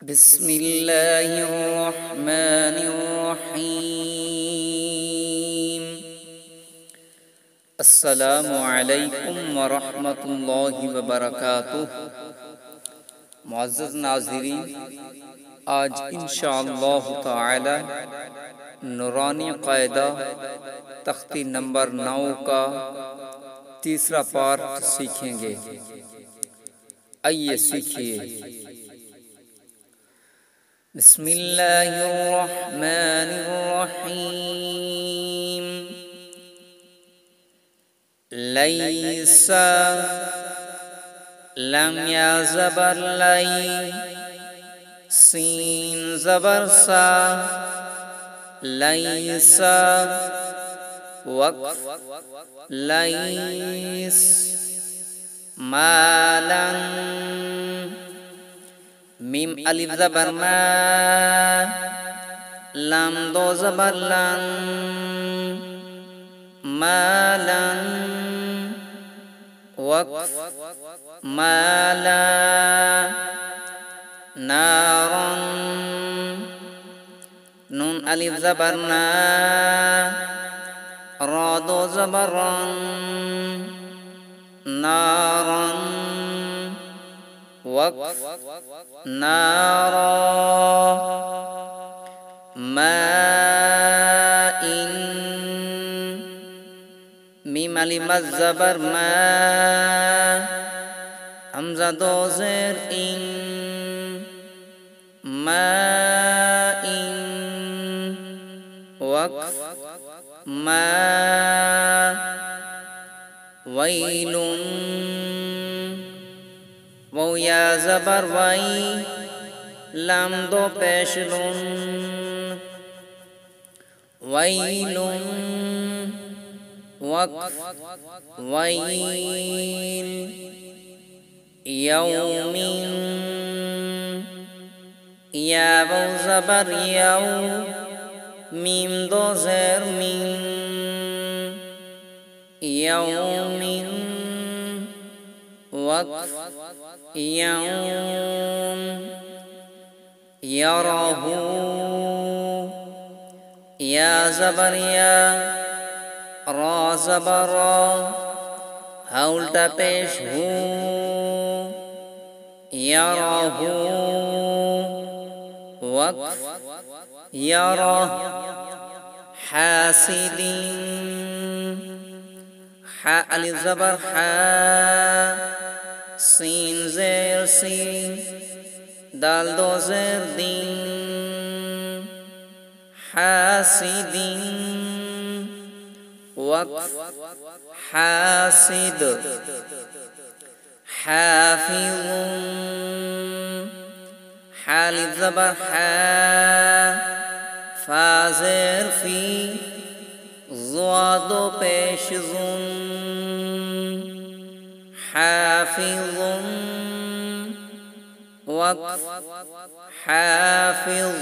बिस्मिल्लाहिर्रहमानिर्रहीम। अस्सलामु अलैकुम वरहमतुल्लाहि वबरकातुह। मुअज़्ज़ज़ नाज़रीन, आज इंशाअल्लाह ताला नूरानी क़ायदा तख्ती नंबर 9 का तीसरा पार्ट सीखेंगे। आइए सीखिए। बिस्मिल्लाहिर्रहमानिर्रहीम। लैसा लम या ज़बर लै, सीन ज़बर सा, लैसा वक़्फ़ लैस, मालन मीम अलिफ ज़बर मा, लाम दो ज़बर लन, मालन वक़्फ़ माला, नारन नून अलिफ ज़बर ना, रा दो ज़बर रन, नारन वक़्फ़ नारा, माइन मीम अलिफ ज़बर मा, हमज़ा दो ज़ेर इन, माइन वक़्फ़ मा, वैलुन वो या ज़बर वई, लाम दो पेश लुन, वैलुन वक़्फ़ वैल, यौमिन या वो ज़बर यौ, मीम दो ज़ेर मिन, यौमिन वक़्फ़ यौम, यरहू या ज़बर या, रा ज़बर रा, हा उल्टा पेश हू, यरहू वक़्फ़ यरह, हासिदीन हा अलिफ ज़बर हा, सीन ज़ेर सी, दाल दो ज़ेर दीन, हासिदीन वक़्फ़ हासिद, हाफिज़ुन हा अलिफ ज़बर हा, फा ज़ेर फी, ज़ा दो पेश ज़ुन, हाफिज़ुन वक़्फ़ हाफिज़,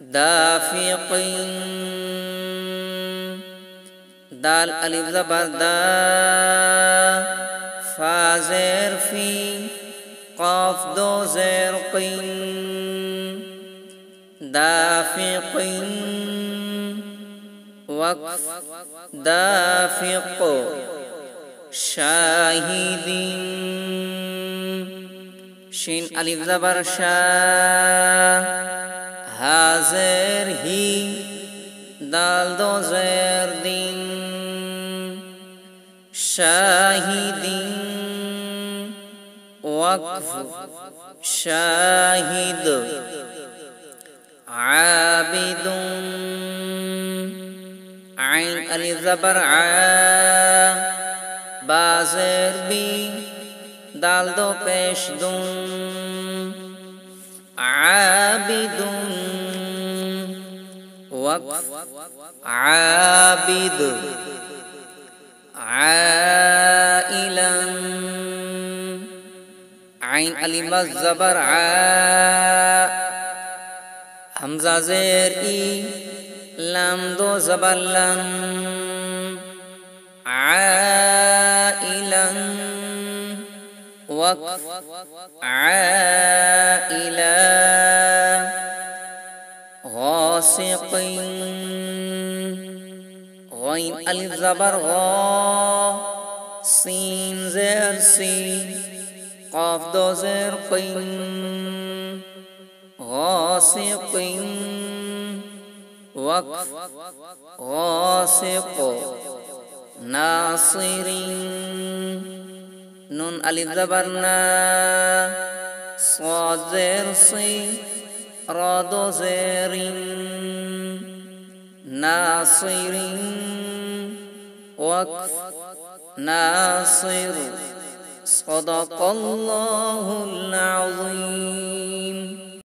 दाफ़िक़ीन दाल अलिफ ज़बर दा, फा ज़ेर फी, क़ाफ़ दो ज़ेर क़ीन, दाफ़िक़ीन वक़्फ़ दाफ़िक़, शाहिदीन शीन अलिफ ज़बर शा, हा ज़ेर ही, दाल दो ज़ेर दीन, शाहिदीन वक़्फ़ शाहिद, आबिदुन आइन अलिफ ज़बर आ, बा ज़ेर बी, दाल दो पेश दुन, आबिदुन वक़्फ़ आबिद, आइलन आइन अलिफ ज़बर आ, हमज़ा ज़ेर ई, लाम दो ज़बर लन, आइलन वक़्फ़ आइल, غين ألف زبر غا سين زير سي قاف دو زير قين غاسق وقف غاسق ناصر نون ألف زبر نا صاد زير صي را دو زير ناصر وقف ناصر صدق الله العظيم.